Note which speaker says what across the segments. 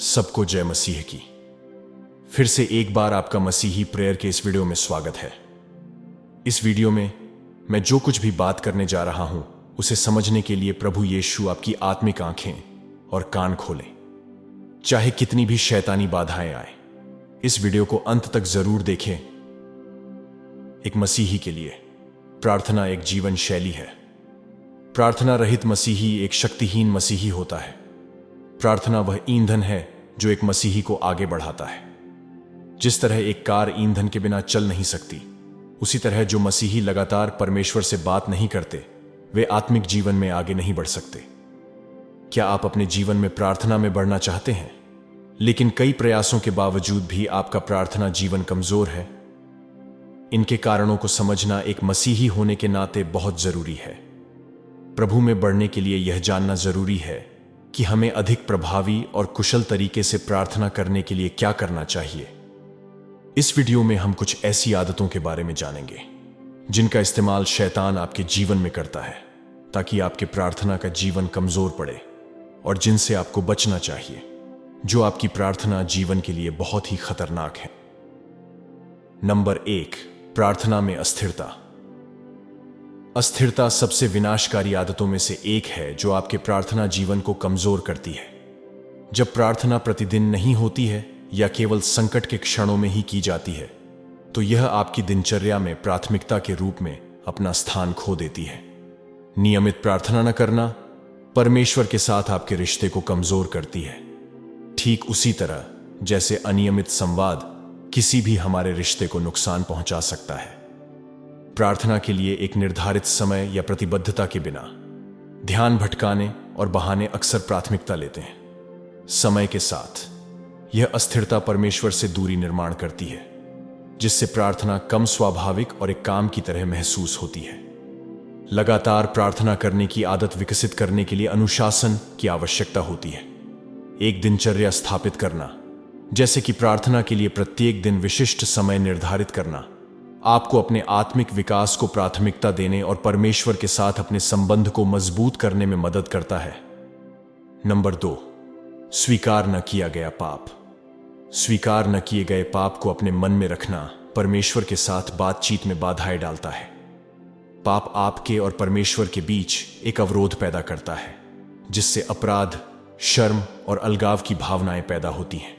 Speaker 1: सबको जय मसीह की। फिर से एक बार आपका मसीही प्रेयर के इस वीडियो में स्वागत है। इस वीडियो में मैं जो कुछ भी बात करने जा रहा हूं उसे समझने के लिए प्रभु यीशु आपकी आत्मिक आंखें और कान खोलें। चाहे कितनी भी शैतानी बाधाएं आए, इस वीडियो को अंत तक जरूर देखें। एक मसीही के लिए प्रार्थना एक जीवन शैली है। प्रार्थना रहित मसीही एक शक्तिहीन मसीही होता है। प्रार्थना वह ईंधन है जो एक मसीही को आगे बढ़ाता है। जिस तरह एक कार ईंधन के बिना चल नहीं सकती, उसी तरह जो मसीही लगातार परमेश्वर से बात नहीं करते, वे आत्मिक जीवन में आगे नहीं बढ़ सकते। क्या आप अपने जीवन में प्रार्थना में बढ़ना चाहते हैं, लेकिन कई प्रयासों के बावजूद भी आपका प्रार्थना जीवन कमजोर है? इनके कारणों को समझना एक मसीही होने के नाते बहुत जरूरी है। प्रभु में बढ़ने के लिए यह जानना जरूरी है कि हमें अधिक प्रभावी और कुशल तरीके से प्रार्थना करने के लिए क्या करना चाहिए। इस वीडियो में हम कुछ ऐसी आदतों के बारे में जानेंगे जिनका इस्तेमाल शैतान आपके जीवन में करता है ताकि आपके प्रार्थना का जीवन कमजोर पड़े, और जिनसे आपको बचना चाहिए, जो आपकी प्रार्थना जीवन के लिए बहुत ही खतरनाक है। नंबर 1, प्रार्थना में अस्थिरता। अस्थिरता सबसे विनाशकारी आदतों में से एक है जो आपके प्रार्थना जीवन को कमजोर करती है। जब प्रार्थना प्रतिदिन नहीं होती है या केवल संकट के क्षणों में ही की जाती है, तो यह आपकी दिनचर्या में प्राथमिकता के रूप में अपना स्थान खो देती है। नियमित प्रार्थना न करना परमेश्वर के साथ आपके रिश्ते को कमजोर करती है, ठीक उसी तरह जैसे अनियमित संवाद किसी भी हमारे रिश्ते को नुकसान पहुंचा सकता है। प्रार्थना के लिए एक निर्धारित समय या प्रतिबद्धता के बिना ध्यान भटकाने और बहाने अक्सर प्राथमिकता लेते हैं। समय के साथ यह अस्थिरता परमेश्वर से दूरी निर्माण करती है, जिससे प्रार्थना कम स्वाभाविक और एक काम की तरह महसूस होती है। लगातार प्रार्थना करने की आदत विकसित करने के लिए अनुशासन की आवश्यकता होती है। एक दिनचर्या स्थापित करना, जैसे कि प्रार्थना के लिए प्रत्येक दिन विशिष्ट समय निर्धारित करना, आपको अपने आत्मिक विकास को प्राथमिकता देने और परमेश्वर के साथ अपने संबंध को मजबूत करने में मदद करता है। नंबर 2, स्वीकार न किया गया पाप। स्वीकार न किए गए पाप को अपने मन में रखना परमेश्वर के साथ बातचीत में बाधाएं डालता है। पाप आपके और परमेश्वर के बीच एक अवरोध पैदा करता है, जिससे अपराध, शर्म और अलगाव की भावनाएं पैदा होती हैं।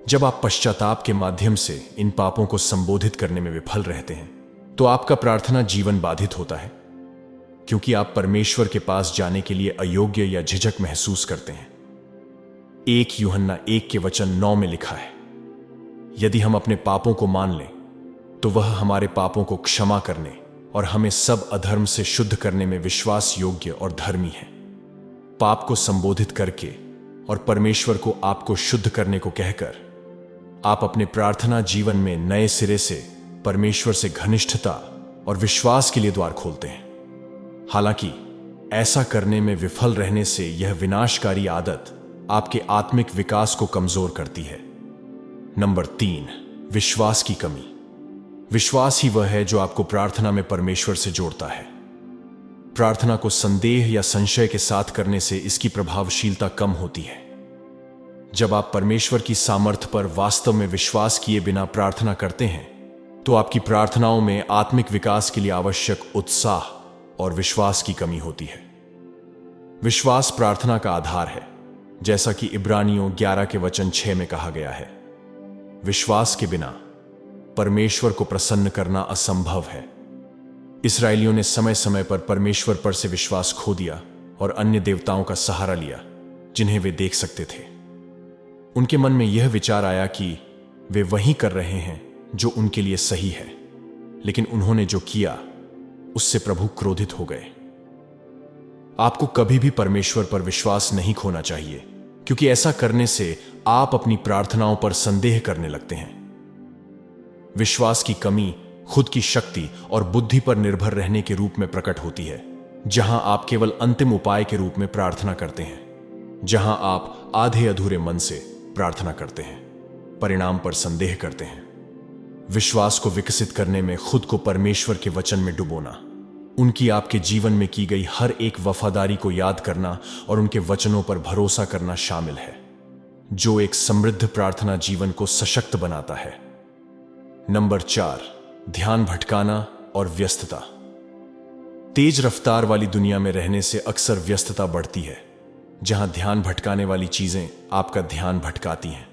Speaker 1: जब आप पश्चाताप के माध्यम से इन पापों को संबोधित करने में विफल रहते हैं, तो आपका प्रार्थना जीवन बाधित होता है, क्योंकि आप परमेश्वर के पास जाने के लिए अयोग्य या झिझक महसूस करते हैं। 1 यूहन्ना 1:9 में लिखा है, यदि हम अपने पापों को मान लें तो वह हमारे पापों को क्षमा करने और हमें सब अधर्म से शुद्ध करने में विश्वास योग्य और धर्मी है। पाप को संबोधित करके और परमेश्वर को आपको शुद्ध करने को कहकर आप अपने प्रार्थना जीवन में नए सिरे से परमेश्वर से घनिष्ठता और विश्वास के लिए द्वार खोलते हैं। हालांकि ऐसा करने में विफल रहने से यह विनाशकारी आदत आपके आत्मिक विकास को कमजोर करती है। नंबर 3, विश्वास की कमी। विश्वास ही वह है जो आपको प्रार्थना में परमेश्वर से जोड़ता है। प्रार्थना को संदेह या संशय के साथ करने से इसकी प्रभावशीलता कम होती है। जब आप परमेश्वर की सामर्थ्य पर वास्तव में विश्वास किए बिना प्रार्थना करते हैं, तो आपकी प्रार्थनाओं में आत्मिक विकास के लिए आवश्यक उत्साह और विश्वास की कमी होती है। विश्वास प्रार्थना का आधार है, जैसा कि इब्रानियों 11:6 में कहा गया है। विश्वास के बिना परमेश्वर को प्रसन्न करना असंभव है। इस्राएलियों ने समय समय पर परमेश्वर पर से विश्वास खो दिया और अन्य देवताओं का सहारा लिया जिन्हें वे देख सकते थे। उनके मन में यह विचार आया कि वे वही कर रहे हैं जो उनके लिए सही है, लेकिन उन्होंने जो किया उससे प्रभु क्रोधित हो गए। आपको कभी भी परमेश्वर पर विश्वास नहीं खोना चाहिए, क्योंकि ऐसा करने से आप अपनी प्रार्थनाओं पर संदेह करने लगते हैं। विश्वास की कमी खुद की शक्ति और बुद्धि पर निर्भर रहने के रूप में प्रकट होती है, जहां आप केवल अंतिम उपाय के रूप में प्रार्थना करते हैं, जहां आप आधे अधूरे मन से प्रार्थना करते हैं, परिणाम पर संदेह करते हैं। विश्वास को विकसित करने में खुद को परमेश्वर के वचन में डुबोना, उनकी आपके जीवन में की गई हर एक वफादारी को याद करना और उनके वचनों पर भरोसा करना शामिल है। जो एक समृद्ध प्रार्थना जीवन को सशक्त बनाता है। नंबर 4, ध्यान भटकाना और व्यस्तता। तेज रफ्तार वाली दुनिया में रहने से अक्सर व्यस्तता बढ़ती है, जहां ध्यान भटकाने वाली चीजें आपका ध्यान भटकाती हैं।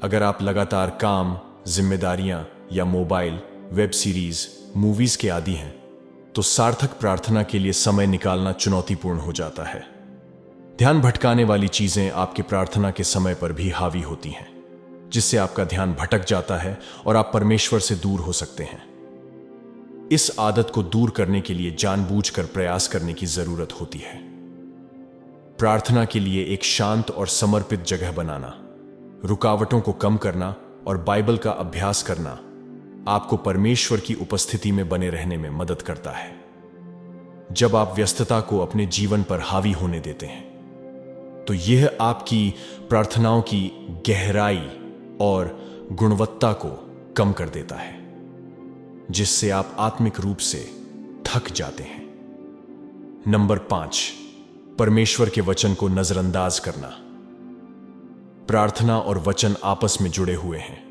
Speaker 1: अगर आप लगातार काम, जिम्मेदारियां या मोबाइल, वेब सीरीज, मूवीज के आदी हैं, तो सार्थक प्रार्थना के लिए समय निकालना चुनौतीपूर्ण हो जाता है। ध्यान भटकाने वाली चीजें आपकी प्रार्थना के समय पर भी हावी होती हैं, जिससे आपका ध्यान भटक जाता है और आप परमेश्वर से दूर हो सकते हैं। इस आदत को दूर करने के लिए जानबूझकर प्रयास करने की जरूरत होती है। प्रार्थना के लिए एक शांत और समर्पित जगह बनाना, रुकावटों को कम करना और बाइबल का अभ्यास करना आपको परमेश्वर की उपस्थिति में बने रहने में मदद करता है। जब आप व्यस्तता को अपने जीवन पर हावी होने देते हैं, तो यह आपकी प्रार्थनाओं की गहराई और गुणवत्ता को कम कर देता है, जिससे आप आत्मिक रूप से थक जाते हैं। नंबर 5, परमेश्वर के वचन को नजरअंदाज करना। प्रार्थना और वचन आपस में जुड़े हुए हैं।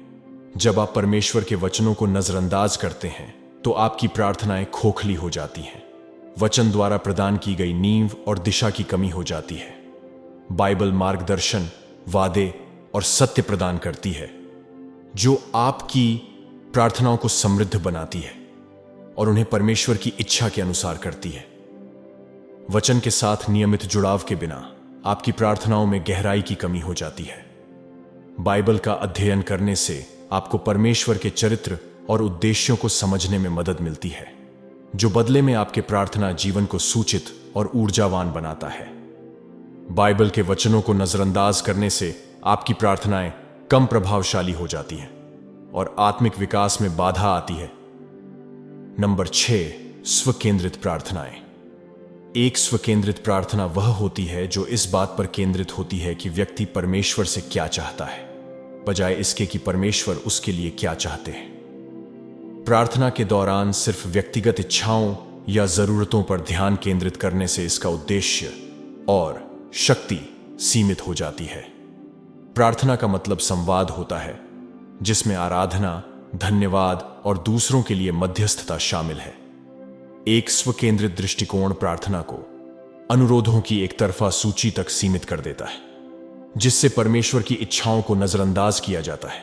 Speaker 1: जब आप परमेश्वर के वचनों को नजरअंदाज करते हैं, तो आपकी प्रार्थनाएं खोखली हो जाती हैं। वचन द्वारा प्रदान की गई नींव और दिशा की कमी हो जाती है। बाइबल मार्गदर्शन, वादे और सत्य प्रदान करती है, जो आपकी प्रार्थनाओं को समृद्ध बनाती है और उन्हें परमेश्वर की इच्छा के अनुसार करती है। वचन के साथ नियमित जुड़ाव के बिना आपकी प्रार्थनाओं में गहराई की कमी हो जाती है। बाइबल का अध्ययन करने से आपको परमेश्वर के चरित्र और उद्देश्यों को समझने में मदद मिलती है, जो बदले में आपके प्रार्थना जीवन को सूचित और ऊर्जावान बनाता है। बाइबल के वचनों को नजरअंदाज करने से आपकी प्रार्थनाएं कम प्रभावशाली हो जाती हैं और आत्मिक विकास में बाधा आती है। नंबर 6, स्वकेंद्रित प्रार्थनाएं। एक स्वकेंद्रित प्रार्थना वह होती है जो इस बात पर केंद्रित होती है कि व्यक्ति परमेश्वर से क्या चाहता है, बजाय इसके कि परमेश्वर उसके लिए क्या चाहते हैं। प्रार्थना के दौरान सिर्फ व्यक्तिगत इच्छाओं या जरूरतों पर ध्यान केंद्रित करने से इसका उद्देश्य और शक्ति सीमित हो जाती है। प्रार्थना का मतलब संवाद होता है, जिसमें आराधना, धन्यवाद और दूसरों के लिए मध्यस्थता शामिल है। एक स्वकेंद्रित दृष्टिकोण प्रार्थना को अनुरोधों की एक तरफा सूची तक सीमित कर देता है, जिससे परमेश्वर की इच्छाओं को नजरअंदाज किया जाता है।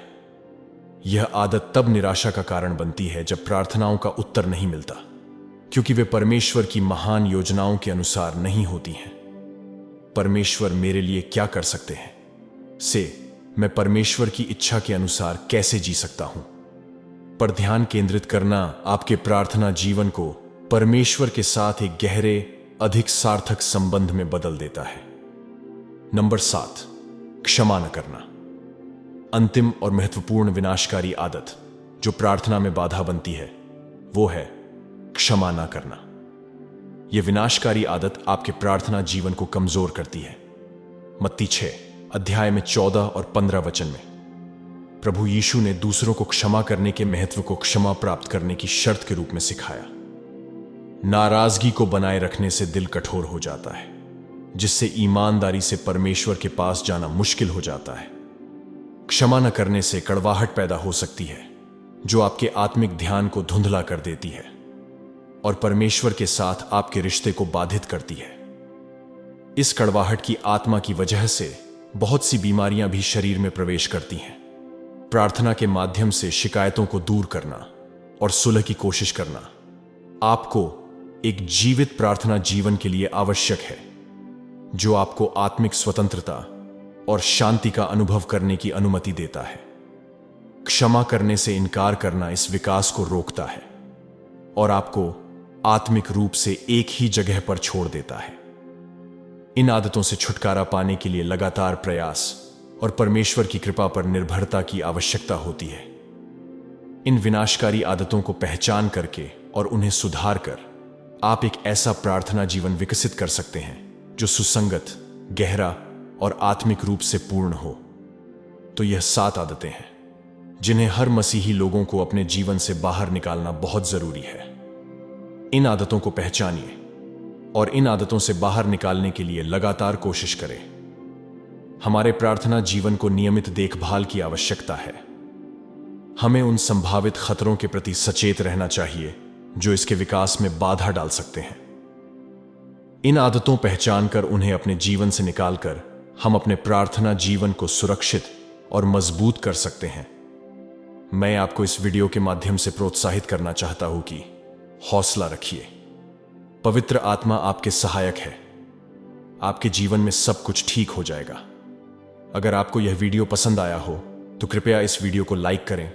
Speaker 1: यह आदत तब निराशा का कारण बनती है जब प्रार्थनाओं का उत्तर नहीं मिलता, क्योंकि वे परमेश्वर की महान योजनाओं के अनुसार नहीं होती हैं। परमेश्वर मेरे लिए क्या कर सकते हैं से मैं परमेश्वर की इच्छा के अनुसार कैसे जी सकता हूं पर ध्यान केंद्रित करना आपके प्रार्थना जीवन को परमेश्वर के साथ एक गहरे, अधिक सार्थक संबंध में बदल देता है। नंबर 7, क्षमा न करना। अंतिम और महत्वपूर्ण विनाशकारी आदत जो प्रार्थना में बाधा बनती है, वो है क्षमा न करना। यह विनाशकारी आदत आपके प्रार्थना जीवन को कमजोर करती है। मत्ती 6 अध्याय में 14 और 15 वचन में प्रभु यीशु ने दूसरों को क्षमा करने के महत्व को क्षमा प्राप्त करने की शर्त के रूप में सिखाया। नाराजगी को बनाए रखने से दिल कठोर हो जाता है, जिससे ईमानदारी से परमेश्वर के पास जाना मुश्किल हो जाता है। क्षमा न करने से कड़वाहट पैदा हो सकती है, जो आपके आत्मिक ध्यान को धुंधला कर देती है और परमेश्वर के साथ आपके रिश्ते को बाधित करती है। इस कड़वाहट की आत्मा की वजह से बहुत सी बीमारियां भी शरीर में प्रवेश करती हैं। प्रार्थना के माध्यम से शिकायतों को दूर करना और सुलह की कोशिश करना आपको एक जीवित प्रार्थना जीवन के लिए आवश्यक है, जो आपको आत्मिक स्वतंत्रता और शांति का अनुभव करने की अनुमति देता है। क्षमा करने से इनकार करना इस विकास को रोकता है और आपको आत्मिक रूप से एक ही जगह पर छोड़ देता है। इन आदतों से छुटकारा पाने के लिए लगातार प्रयास और परमेश्वर की कृपा पर निर्भरता की आवश्यकता होती है। इन विनाशकारी आदतों को पहचान करके और उन्हें सुधार कर आप एक ऐसा प्रार्थना जीवन विकसित कर सकते हैं जो सुसंगत, गहरा और आत्मिक रूप से पूर्ण हो। तो यह 7 आदतें हैं जिन्हें हर मसीही लोगों को अपने जीवन से बाहर निकालना बहुत जरूरी है। इन आदतों को पहचानिए और इन आदतों से बाहर निकालने के लिए लगातार कोशिश करें। हमारे प्रार्थना जीवन को नियमित देखभाल की आवश्यकता है। हमें उन संभावित खतरों के प्रति सचेत रहना चाहिए जो इसके विकास में बाधा डाल सकते हैं। इन आदतों पहचान कर उन्हें अपने जीवन से निकालकर हम अपने प्रार्थना जीवन को सुरक्षित और मजबूत कर सकते हैं। मैं आपको इस वीडियो के माध्यम से प्रोत्साहित करना चाहता हूं कि हौसला रखिए। पवित्र आत्मा आपके सहायक है। आपके जीवन में सब कुछ ठीक हो जाएगा। अगर आपको यह वीडियो पसंद आया हो तो कृपया इस वीडियो को लाइक करें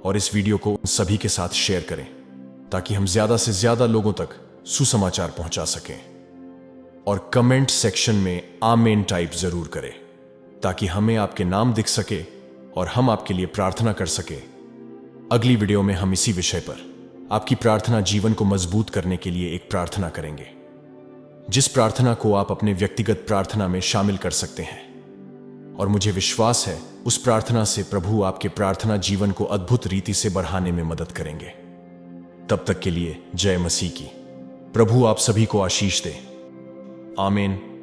Speaker 1: और इस वीडियो को उन सभी के साथ शेयर करें ताकि हम ज्यादा से ज्यादा लोगों तक सुसमाचार पहुंचा सकें। और कमेंट सेक्शन में आमीन टाइप जरूर करें ताकि हमें आपके नाम दिख सके और हम आपके लिए प्रार्थना कर सके। अगली वीडियो में हम इसी विषय पर आपकी प्रार्थना जीवन को मजबूत करने के लिए एक प्रार्थना करेंगे, जिस प्रार्थना को आप अपने व्यक्तिगत प्रार्थना में शामिल कर सकते हैं। और मुझे विश्वास है उस प्रार्थना से प्रभु आपके प्रार्थना जीवन को अद्भुत रीति से बढ़ाने में मदद करेंगे। तब तक के लिए जय मसीह की। प्रभु आप सभी को आशीष दे। आमीन।